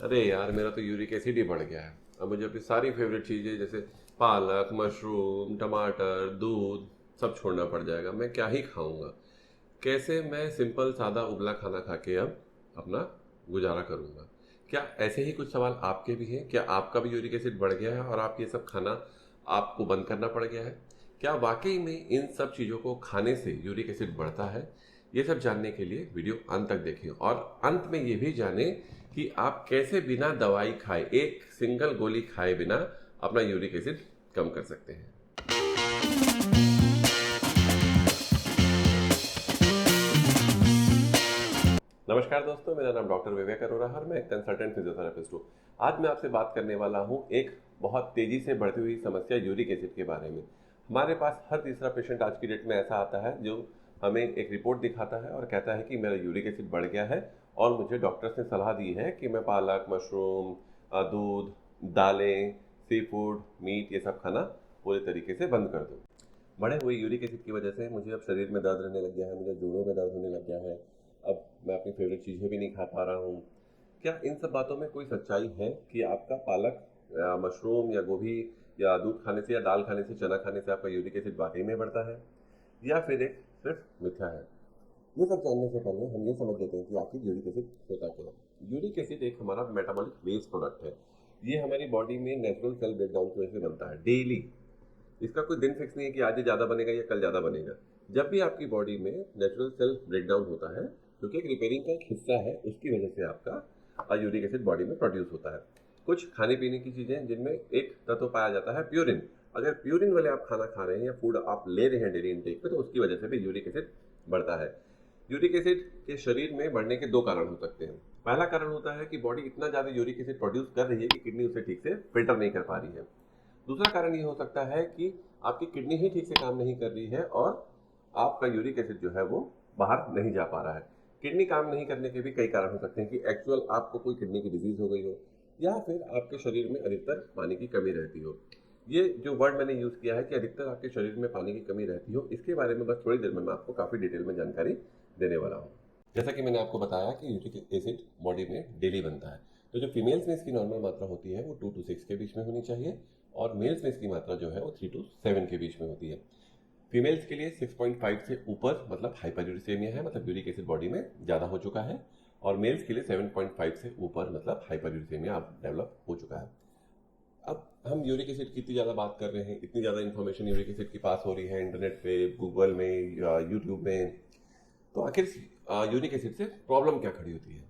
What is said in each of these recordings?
अरे यार, मेरा तो यूरिक एसिड ही बढ़ गया है। अब मुझे अपनी सारी फेवरेट चीज़ें जैसे पालक, मशरूम, टमाटर, दूध सब छोड़ना पड़ जाएगा। मैं क्या ही खाऊंगा? कैसे मैं सिंपल सादा उबला खाना खा के अब अपना गुजारा करूंगा? क्या ऐसे ही कुछ सवाल आपके भी हैं? क्या आपका भी यूरिक एसिड बढ़ गया है और आप ये सब खाना आपको बंद करना पड़ गया है? क्या वाकई में इन सब चीज़ों को खाने से यूरिक एसिड बढ़ता है? ये सब जानने के लिए वीडियो अंत तक देखें और अंत में ये भी जानें कि आप कैसे बिना दवाई खाए, एक सिंगल गोली खाए बिना अपना यूरिक एसिड कम कर सकते हैं। नमस्कार दोस्तों, मेरा नाम डॉक्टर विवेक अरोरा है और मैं एक कंसल्टेंट फिजियोथेरेपिस्ट हूँ। आज मैं आपसे बात करने वाला हूँ एक बहुत तेज़ी से बढ़ती हुई समस्या यूरिक एसिड के बारे में। हमारे पास हर तीसरा पेशेंट आज की डेट में ऐसा आता है जो हमें एक रिपोर्ट दिखाता है और कहता है कि मेरा यूरिक एसिड बढ़ गया है और मुझे डॉक्टर्स ने सलाह दी है कि मैं पालक, मशरूम, दूध, दालें, सी फूड, मीट ये सब खाना पूरे तरीके से बंद कर दूँ। बढ़े हुए यूरिक एसिड की वजह से मुझे अब शरीर में दर्द रहने लग गया है, मुझे जोड़ों में दर्द होने लग गया है। अब मैं अपनी फेवरेट चीज़ें भी नहीं खा पा रहा हूँ। क्या इन सब बातों में कोई सच्चाई है कि आपका पालक या मशरूम या गोभी या दूध खाने से या दाल खाने से, चना खाने से आपका यूरिक एसिड वाकई में बढ़ता है, या फिर एक सिर्फ मिथ्या है? ये सब जानने से पहले हम ये समझ लेते हैं कि आखिर यूरिक एसिड होता क्या है। यूरिक एसिड एक हमारा मेटाबॉलिक वेस्ट प्रोडक्ट है। ये हमारी बॉडी में नेचुरल सेल ब्रेकडाउन की वजह से बनता है डेली। इसका कोई दिन फिक्स नहीं है कि आज ये ज़्यादा बनेगा या कल ज़्यादा बनेगा। जब भी आपकी बॉडी में नेचुरल सेल ब्रेकडाउन होता है, क्योंकि एक रिपेयरिंग का एक हिस्सा है, उसकी वजह से आपका यूरिक एसिड बॉडी में प्रोड्यूस होता है। कुछ खाने पीने की चीज़ें जिनमें एक तत्व पाया जाता है प्यूरिन। अगर प्यूरिन वाले आप खाना खा रहे हैं या फूड आप ले रहे हैं डेली इनटेक में, तो उसकी वजह से भी यूरिक एसिड बढ़ता है। यूरिक एसिड के शरीर में बढ़ने के दो कारण हो सकते हैं। पहला कारण होता है कि बॉडी इतना ज़्यादा यूरिक एसिड प्रोड्यूस कर रही है कि किडनी उसे ठीक से फिल्टर नहीं कर पा रही है। दूसरा कारण ये हो सकता है कि आपकी किडनी ही ठीक से काम नहीं कर रही है और आपका यूरिक एसिड जो है वो बाहर नहीं जा पा रहा है। किडनी काम नहीं करने के भी कई कारण हो सकते हैं कि एक्चुअल आपको कोई किडनी की डिजीज हो गई हो, या फिर आपके शरीर में अधिकतर पानी की कमी रहती हो। ये जो वर्ड मैंने यूज़ किया है कि अधिकतर आपके शरीर में पानी की कमी रहती हो, इसके बारे में बस थोड़ी देर में मैं आपको काफ़ी डिटेल में जानकारी देने वाला हूँ। जैसा कि मैंने आपको बताया कि यूरिक एसिड बॉडी में डेली बनता है, तो जो फीमेल्स में इसकी नॉर्मल मात्रा होती है वो 2 to 6 के बीच में होनी चाहिए और मेल्स में इसकी मात्रा जो है वो 3 to 7 के बीच में होती है। फीमेल्स के लिए 6.5 से ऊपर मतलब हाइपरयूरिसेमिया है, मतलब यूरिक एसिड बॉडी में ज़्यादा हो चुका है, और मेल्स के लिए 7.5 से ऊपर मतलब हाइपरयूरिसेमिया अब डेवलप हो चुका है। अब हम यूरिक एसिड की इतनी ज़्यादा बात कर रहे हैं, इतनी ज़्यादा इन्फॉर्मेशन यूरिक एसिड की पास हो रही है इंटरनेट पे, गूगल में या यूट्यूब में, तो आखिर यूरिक एसिड से प्रॉब्लम क्या खड़ी होती है?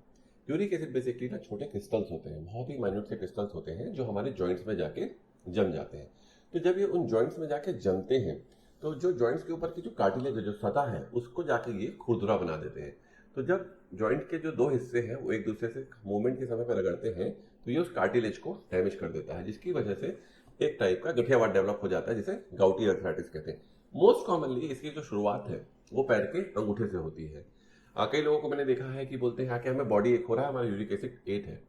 यूरिक एसिड बेसिकली ना छोटे क्रिस्टल्स होते हैं, बहुत ही माइन्यूट से क्रिस्टल्स होते हैं जो हमारे जॉइंट्स में जाके जम जाते हैं। तो जब ये उन जॉइंट्स में जाके जमते हैं, तो जो जॉइंट्स के ऊपर की जो कार्टिलेज है, जो सतह है, उसको जाके ये खुरदुरा बना देते हैं। तो जब जॉइंट के जो दो हिस्से हैं वो एक दूसरे से मूवमेंट के समय पर रगड़ते हैं, तो ये उस कार्टिलेज को डैमेज कर देता है, जिसकी वजह से एक टाइप का गठियावाद डेवलप हो जाता है, जिसे गाउटी अर्थराइटिस कहते हैं। मोस्ट कॉमनली इसकी जो शुरुआत है वो पैर के अंगूठे से होती है। कई लोगों को मैंने देखा है कि बोलते हैं कि हमें बॉडी एक हो रहा है, हमारा यूरिक एसिड 8 है।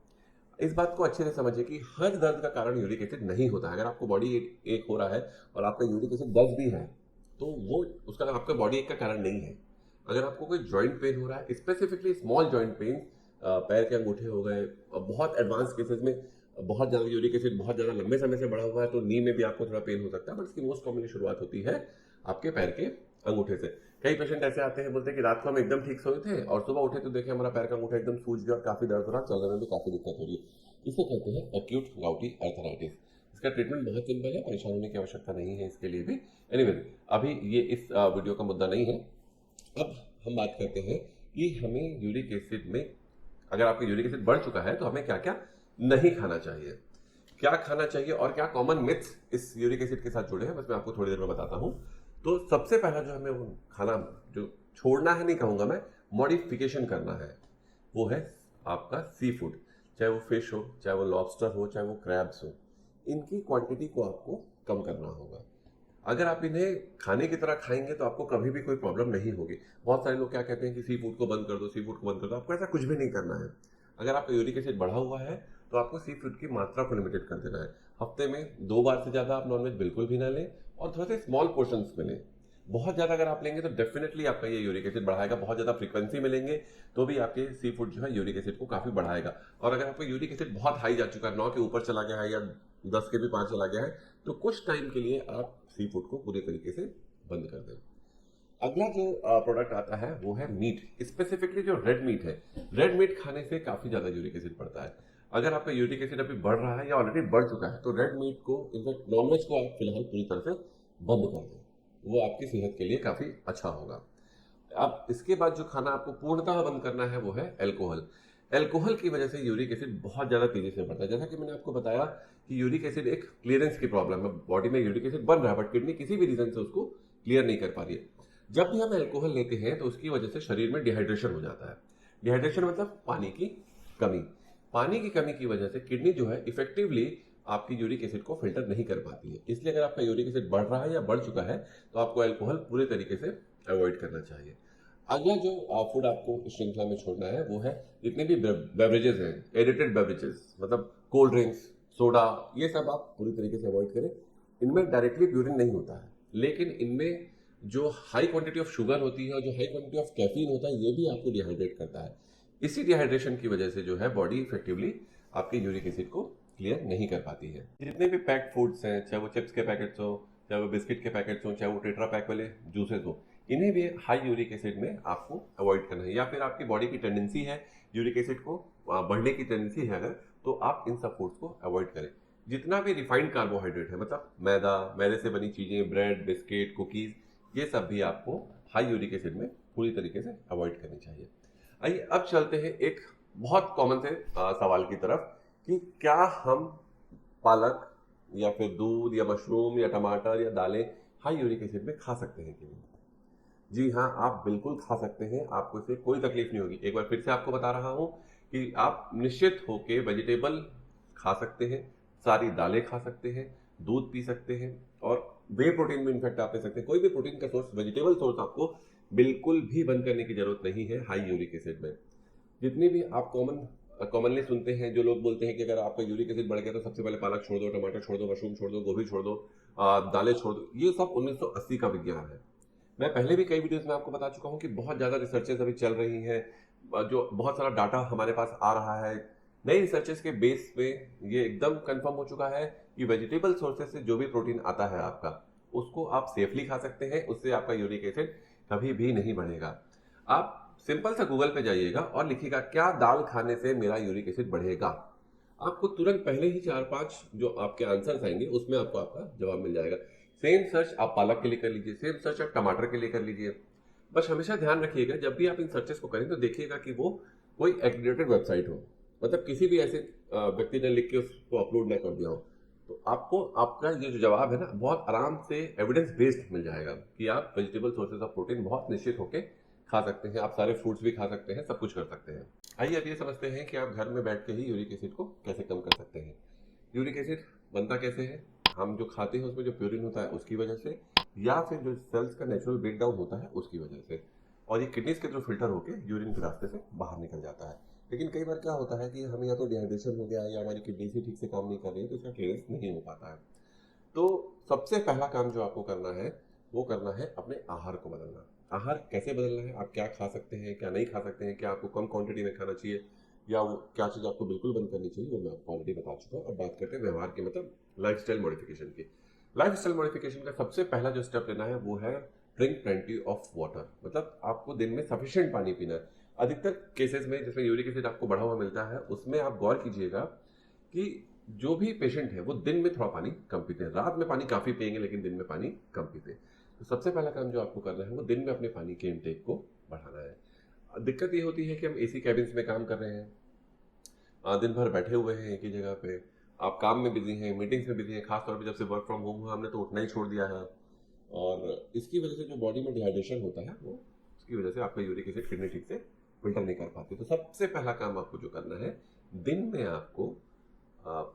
इस बात को अच्छे से समझिए कि हर दर्द का कारण यूरिक एसिड नहीं होता है। अगर आपको बॉडी एक हो रहा है और आपका यूरिक एसिड 10 भी है, तो वो उसका आपका बॉडी एक का कारण नहीं है। अगर आपको कोई जॉइंट पेन हो रहा है, स्पेसिफिकली स्मॉल जॉइंट पेन, पैर के अंगूठे हो गए, और बहुत एडवांस केसेस में बहुत ज़्यादा यूरिक एसिड बहुत ज़्यादा लंबे समय से बढ़ा हुआ है, तो नी में भी आपको थोड़ा पेन हो सकता है, बट इसकी मोस्ट कॉमनली शुरुआत होती है आपके पैर के अंगूठे से। कई पेशेंट ऐसे आते हैं, बोलते हैं कि रात को हम एकदम ठीक सोए थे और सुबह उठे तो देखे हमारा पैर का अंगूठा एकदम सूज गया और काफ़ी दर्द हो रहा, चलने में भी काफ़ी दिक्कत हो रही है। इसे कहते हैं एक्यूट गाउटी अर्थराइटिस। इसका ट्रीटमेंट बहुत सिंपल है, परेशान होने की आवश्यकता नहीं है इसके लिए भी। एनीवे, अभी ये इस वीडियो का मुद्दा नहीं है। अब हम बात करते हैं कि हमें यूरिक एसिड में, अगर आपका यूरिक एसिड बढ़ चुका है तो हमें क्या क्या नहीं खाना चाहिए, क्या खाना चाहिए और क्या कॉमन मिथ्स इस यूरिक एसिड के साथ जुड़े हैं, बस मैं आपको थोड़ी देर में बताता हूँ। तो सबसे पहला जो हमें वो खाना जो छोड़ना है, नहीं कहूँगा मैं, मॉडिफिकेशन करना है, वो है आपका सी फूड। चाहे वो फिश हो, चाहे वो लॉबस्टर हो, चाहे वो क्रैब्स हो, इनकी क्वांटिटी को आपको कम करना होगा। अगर आप इन्हें खाने की तरह खाएंगे तो आपको कभी भी कोई प्रॉब्लम नहीं होगी। बहुत सारे लोग क्या कहते हैं कि सी फूड को बंद कर दो, सी फूड को बंद कर दो। आपको ऐसा कुछ भी नहीं करना है। अगर आपका यूरिक एसिड बढ़ा हुआ है तो आपको सी फूड की मात्रा को लिमिटेड कर देना है। हफ्ते में 2 बार से ज़्यादा आप नॉनवेज बिल्कुल भी ना लें और थोड़े से स्मॉल पोर्शंस में लें। बहुत ज़्यादा अगर आप लेंगे तो डेफिनेटली आपका ये यूरिक एसिड बढ़ाएगा, बहुत ज़्यादा फ्रीक्वेंसी में लेंगे तो भी आपके सी फूड जो है यूरिक एसिड को काफ़ी बढ़ाएगा। और अगर आपका यूरिक एसिड बहुत हाई जा चुका है, 9 के ऊपर चला गया है या 10 के भी पार चला गया है, तो कुछ टाइम के लिए आप सी फूड को पूरे तरीके से बंद कर दें। अगला जो प्रोडक्ट आता है वो है मीट, स्पेसिफिकली जो रेड मीट है। रेड मीट खाने से काफ़ी ज़्यादा यूरिक एसिड बढ़ता है। अगर आपका यूरिक एसिड अभी बढ़ रहा है या ऑलरेडी बढ़ चुका है तो रेड मीट को, इनफैक्ट नॉनवेज को आप फिलहाल पूरी तरह से बंद कर दें, वो आपकी सेहत के लिए काफ़ी अच्छा होगा। अब इसके बाद जो खाना आपको पूर्णतः बंद करना है वो है अल्कोहल। अल्कोहल की वजह से यूरिक एसिड बहुत ज़्यादा तेजी से बढ़ता है। जैसा कि मैंने आपको बताया कि यूरिक एसिड एक क्लियरेंस की प्रॉब्लम है, बॉडी में यूरिक एसिड बन रहा है बट किडनी किसी भी रीजन से उसको क्लियर नहीं कर पा रही है। जब भी हम अल्कोहल लेते हैं तो उसकी वजह से शरीर में डिहाइड्रेशन हो जाता है। डिहाइड्रेशन मतलब पानी की कमी। पानी की कमी की वजह से किडनी जो है इफेक्टिवली आपकी यूरिक एसिड को फिल्टर नहीं कर पाती है। इसलिए अगर आपका यूरिक एसिड बढ़ रहा है या बढ़ चुका है तो आपको अल्कोहल पूरे तरीके से अवॉइड करना चाहिए। अगला जो फूड आपको इस श्रृंखला में छोड़ना है वो है जितने भी बेवरेजेस हैं, एडिटेड बेवरेजेस मतलब कोल्ड ड्रिंक्स, सोडा, ये सब आप पूरी तरीके से अवॉइड करें। इनमें डायरेक्टली प्यूरिन नहीं होता है, लेकिन इनमें जो हाई क्वांटिटी ऑफ शुगर होती है और जो हाई क्वांटिटी ऑफ कैफीन होता है ये भी आपको डिहाइड्रेट करता है। इसी डिहाइड्रेशन की वजह से जो है बॉडी इफेक्टिवली आपके यूरिक एसिड को क्लियर नहीं कर पाती है। जितने भी पैक्ड फूड्स हैं, चाहे वो चिप्स के पैकेट्स हो, चाहे वो बिस्किट के पैकेट्स हो, चाहे वो टेट्रा पैक वाले जूसेस हो, इन्हें भी हाई यूरिक एसिड में आपको अवॉइड करना है। या फिर आपकी बॉडी की टेंडेंसी है यूरिक एसिड को बढ़ने की टेंडेंसी है अगर, तो आप इन सब फूड्स को अवॉइड करें। जितना भी रिफाइंड कार्बोहाइड्रेट है मतलब मैदा, मैदे से बनी चीज़ें, ब्रेड, बिस्किट, कुकीज़, ये सब भी आपको हाई यूरिक एसिड में पूरी तरीके से अवॉइड करनी चाहिए। आइए अब चलते हैं एक बहुत कॉमन से सवाल की तरफ कि क्या हम पालक या फिर दूध या मशरूम या टमाटर या दालें हाई यूरिक एसिड में खा सकते हैं कि नहीं? जी हाँ, आप बिल्कुल खा सकते हैं, आपको इससे कोई तकलीफ नहीं होगी। एक बार फिर से आपको बता रहा हूँ कि आप निश्चित होके वेजिटेबल खा सकते हैं, सारी दालें खा सकते हैं, दूध पी सकते हैं और वे प्रोटीन भी इनफैक्ट आप ले सकते हैं। कोई भी प्रोटीन का सोर्स, वेजिटेबल सोर्स आपको बिल्कुल भी बंद करने की जरूरत नहीं है हाई यूरिक एसिड में। जितनी भी आप कॉमनली सुनते हैं, जो लोग बोलते हैं कि अगर आपका यूरिक एसिड बढ़ गया तो सबसे पहले पालक छोड़ दो, टमाटर छोड़ दो, मशरूम छोड़ दो, गोभी छोड़ दो, दालें छोड़ दो, ये सब 1980 का विज्ञान है। मैं पहले भी कई वीडियोस में आपको बता चुका हूँ कि बहुत ज़्यादा रिसर्चेस अभी चल रही हैं, जो बहुत सारा डाटा हमारे पास आ रहा है। नई रिसर्चेस के बेस पे ये एकदम कंफर्म हो चुका है कि वेजिटेबल सोर्सेज से जो भी प्रोटीन आता है आपका, उसको आप सेफली खा सकते हैं, उससे आपका यूरिक एसिड कभी भी नहीं बढ़ेगा। आप सिंपल सा गूगल पे जाइएगा और लिखिएगा क्या दाल खाने से मेरा यूरिक एसिड बढ़ेगा। आपको तुरंत पहले ही 4-5 जो आपके आंसर्स आएंगे उसमें आपको आपका जवाब मिल जाएगा। सेम सर्च आप पालक के लिए कर लीजिए, सेम सर्च आप टमाटर के लिए कर लीजिए। बस हमेशा ध्यान रखिएगा जब भी आप इन सर्चेस को करें तो देखिएगा कि वो कोई एग्रीगेटेड वेबसाइट हो, मतलब किसी भी ऐसे व्यक्ति ने लिख के उसको अपलोड ना कर दिया हो। तो आपको आपका ये जो जवाब है ना बहुत आराम से एविडेंस बेस्ड मिल जाएगा कि आप वेजिटेबल सोर्सेज ऑफ प्रोटीन बहुत निश्चित होकर खा सकते हैं, आप सारे फ्रूट्स भी खा सकते हैं, सब कुछ कर सकते हैं। आइए अब ये समझते हैं कि आप घर में बैठ के ही यूरिक एसिड को कैसे कम कर सकते हैं। यूरिक एसिड बनता कैसे है? हम जो खाते हैं उसमें जो प्यूरिन होता है उसकी वजह से, या फिर जो सेल्स का नेचुरल ब्रेकडाउन होता है उसकी वजह से, और ये किडनीज के थ्रू फिल्टर होकर यूरिन के रास्ते से बाहर निकल जाता है। लेकिन कई बार क्या होता है कि हमें या तो डिहाइड्रेशन हो गया या हमारी किडनीज ही ठीक से काम नहीं कर रही है तो इसका क्लियरेंस नहीं हो पाता है। तो सबसे पहला काम जो आपको करना है वो करना है अपने आहार को बदलना। आहार कैसे बदलना है, आप क्या खा सकते हैं, क्या नहीं खा सकते हैं, क्या आपको कम क्वांटिटी में खाना चाहिए या वो क्या चीज़ आपको बिल्कुल बंद करनी चाहिए, वो मैं आपको ऑलरेडी बता चुका हूँ। अब बात करते हैं व्यवहार की, मतलब लाइफस्टाइल मॉडिफिकेशन की। लाइफस्टाइल मॉडिफिकेशन का सबसे पहला जो स्टेप लेना है वो है ड्रिंक प्लेंटी ऑफ वाटर, मतलब आपको दिन में सफिशिएंट पानी पीना है। अधिकतर केसेस में जिसमें यूरिक एसिड आपको बढ़ा हुआ मिलता है उसमें आप गौर कीजिएगा कि जो भी पेशेंट है वो दिन में थोड़ा पानी कम पीते हैं, रात में पानी काफ़ी पिएंगे लेकिन दिन में पानी कम पीते हैं। तो सबसे पहला काम जो आपको करना है वो दिन में अपने पानी के इनटेक को बढ़ाना है। दिक्कत ये होती है कि हम एसी कैबिन्स में काम कर रहे हैं, दिन भर बैठे हुए हैं एक ही जगह पे, आप काम में बिजी हैं, मीटिंग्स में बिजी हैं, खासतौर पे जब से वर्क फ्रॉम होम हुआ हमने तो उठना ही छोड़ दिया है। और इसकी वजह से जो बॉडी में डिहाइड्रेशन होता है वो, उसकी वजह से आपका यूरिक एसिड किडनी ठीक से फिल्टर नहीं कर पाती। तो सबसे पहला काम आपको जो करना है, दिन में आपको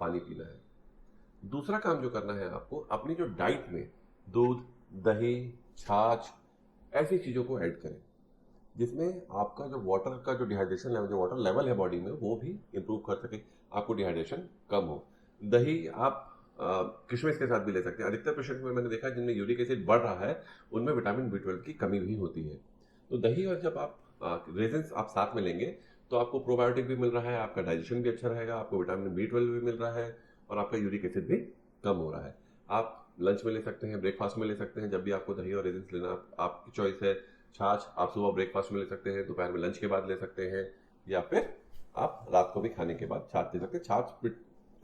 पानी पीना है। दूसरा काम जो करना है आपको, अपनी जो डाइट में दूध, दही, छाछ, ऐसी चीज़ों को ऐड करें जिसमें आपका जो वाटर का जो डिहाइड्रेशन लेवल, जो वाटर लेवल है बॉडी में, वो भी इम्प्रूव कर सके, आपको डिहाइड्रेशन कम हो। दही आप किशमिश के साथ भी ले सकते हैं। अधिकतर पेशेंट में मैंने देखा जिनमें यूरिक एसिड बढ़ रहा है उनमें विटामिन B12 की कमी भी होती है। तो दही और जब आप रेजिन्स आप साथ में लेंगे तो आपको प्रोबायोटिक भी मिल रहा है, आपका डाइजेशन भी अच्छा रहेगा, आपको विटामिन B12 भी मिल रहा है और आपका यूरिक एसिड भी कम हो रहा है। आप लंच में ले सकते हैं, ब्रेकफास्ट में ले सकते हैं, जब भी आपको दही और रेजिन्स लेना आपकी चॉइस है। छाछ आप सुबह ब्रेकफास्ट में ले सकते हैं, दोपहर में लंच के बाद ले सकते हैं, या फिर आप रात को भी खाने के बाद छाछ ले सकते हैं। छाछ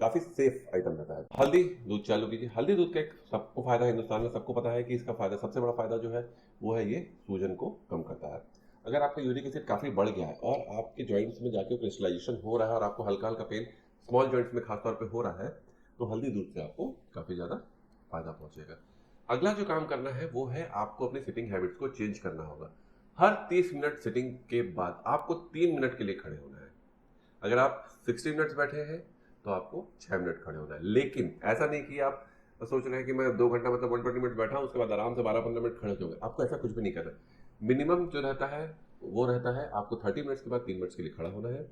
काफी सेफ आइटम रहता है। हल्दी दूध चालू कीजिए। हल्दी दूध का एक सबको फायदा, हिंदुस्तान में सबको पता है कि इसका फायदा, सबसे बड़ा फायदा जो है वो है ये सूजन को कम करता है। अगर आपका यूरिक एसिड काफी बढ़ गया है और आपके जॉइंट्स में जाके क्रिस्टलाइजेशन हो रहा है और आपको हल्का हल्का पेन स्मॉल जॉइंट्स में खासतौर पे हो रहा है, तो हल्दी दूध से आपको काफी ज्यादा फायदा पहुंचेगा। अगला जो काम करना है वो है आपको अपनी सिटिंग हैबिट्स को चेंज करना होगा। हर 30 मिनट सिटिंग के बाद आपको 3 मिनट के लिए खड़े होना है। अगर आप 60 मिनट्स बैठे हैं तो आपको 6 मिनट खड़े होना है। लेकिन ऐसा नहीं कि आप सोच रहे हैं कि मैं 2 घंटा मतलब 120 मिनट बैठा हूं, उसके बाद आराम से 12-15 मिनट खड़े हो गए। आपको ऐसा कुछ भी नहीं करना। मिनिमम जो रहता है वो रहता है आपको 30 मिनट्स के बाद 3 मिनट्स के लिए खड़ा होना है।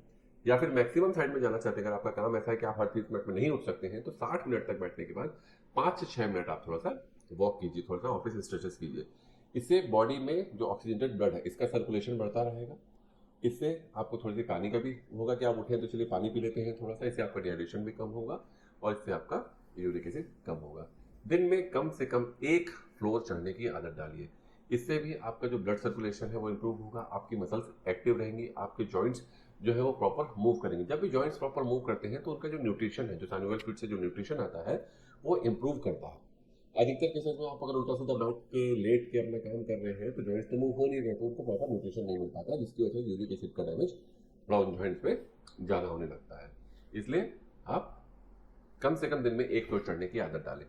या फिर मैक्सिमम साइड में जाना चाहते हैं, अगर आपका काम ऐसा है कि आप हर 30 मिनट में नहीं उठ सकते हैं, तो 60 मिनट तक बैठने के बाद 5 से 6 मिनट आप थोड़ा सा वॉक कीजिए, थोड़ा सा ऑफिस स्ट्रेचेस कीजिए। इससे बॉडी में जो ऑक्सीजनेटेड ब्लड है इसका सर्कुलेशन बढ़ता रहेगा। इससे आपको थोड़ी सी पानी का भी होगा कि आप उठे तो चलिए पानी पी लेते हैं थोड़ा सा, इससे आपका डिहाइड्रेशन भी कम होगा और इससे आपका यूरिक एसिड कम होगा। दिन में कम से कम 1 फ्लोर चढ़ने की आदत डालिए। इससे भी आपका जो ब्लड सर्कुलेशन है वो इंप्रूव होगा, आपकी मसल्स एक्टिव रहेंगी, आपके जॉइंट्स जो है वो प्रॉपर मूव करेंगे। जब भी जॉइंट्स प्रॉपर मूव करते हैं तो उनका जो न्यूट्रिशन है, जो साइनोवियल फ्लूइड से जो न्यूट्रिशन आता है वो इंप्रूव करता है। अधिकतर केसेस में आप अगर उल्टा सीधा बैठ के लेट के अपना काम कर रहे हैं तो जॉइंट्स तो मूव हो नहीं रहे, तो उनको प्रॉपर न्यूट्रिशन नहीं मिल पाता, जिसकी वजह से यूरिक एसिड का डैमेज ब्राउन जॉइंट्स में ज़्यादा होने लगता है। इसलिए आप कम से कम दिन में 1 फ्लोर चढ़ने की आदत डालें।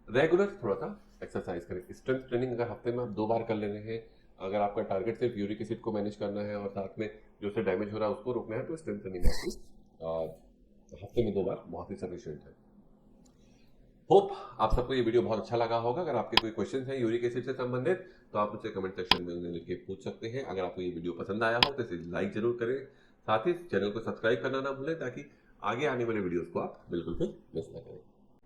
रेगुलर थोड़ा सा एक्सरसाइज करें। स्ट्रेंथ ट्रेनिंग अगर हफ्ते में आप 2 बार कर ले रहे हैं, अगर आपका टारगेट सिर्फ यूरिक एसिड को मैनेज करना है और साथ में जो उससे डैमेज हो रहा है उसको रोकना है, तो स्ट्रेंथ ट्रेनिंग आपकी हफ्ते में 2 बार बहुत ही सफिशिएंट है। होप आप सबको ये वीडियो बहुत अच्छा लगा होगा। अगर आपके कोई क्वेश्चन है यूरिक एसिड से संबंधित तो आप मुझसे कमेंट सेक्शन में उन्हें लिख के पूछ सकते हैं। अगर आपको ये वीडियो पसंद आया हो तो इसे लाइक जरूर करें, साथ ही चैनल को सब्सक्राइब करना ना भूलें ताकि आगे आने वाले वीडियोस को आप बिल्कुल भी मिस ना करें।